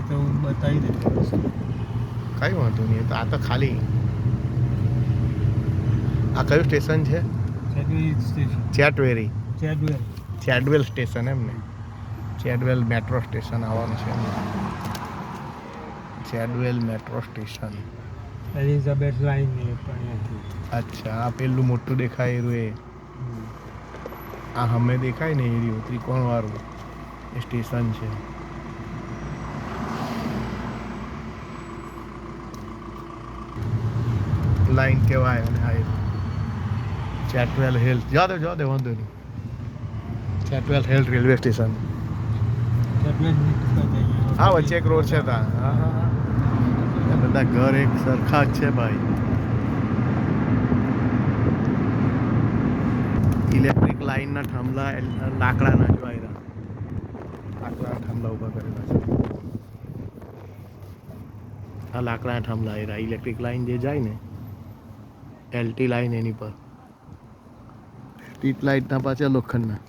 તો હું બતાવી દઈશ વસ્તુ. કઈ વાંધો નહીં, તો આ તો ખાલી આ કયું સ્ટેશન છે? ચેડવેલ સ્ટેશન. ચેટવેરી. ચેડવેલ. ચેડવેલ સ્ટેશન એમ ને? ચેડવેલ મેટ્રો સ્ટેશન આવવાનું છે એમ ને? ચેડવેલ મેટ્રો સ્ટેશન. એલિઝાબેથ લાઈન ને પણ અહીંયાથી. અચ્છા, આ પેલું મોટું દેખાય એ રહ્યું એ. આ હમે દેખાય ને એ રહ્યું ત્રિકોણવાળું એ સ્ટેશન છે. લાઈન કહેવાય. અને આ ચેટવેલ હિલ. જવા દે વાંધો નહીં. ચેટવેલ હિલ રેલવે સ્ટેશન. ચેડવેલ હા, વચ્ચે એક રોડ છે ત્યાં. હા હા હા, એ બધા ઘર એક સરખા જ છે ભાઈ. ઇલેક્ટ્રિક લાઈનના થાંભલા લાકડાના જો આવ્યા. લાકડાના થાંભલા ઊભા કરેલા છે. આ લાકડાના થાંભલા આવ્યા. ઇલેક્ટ્રિક લાઈન જે જાય ને એલટી લાઈન એની પર. સ્ટ્રીટ લાઇટના પાછા લોખંડના.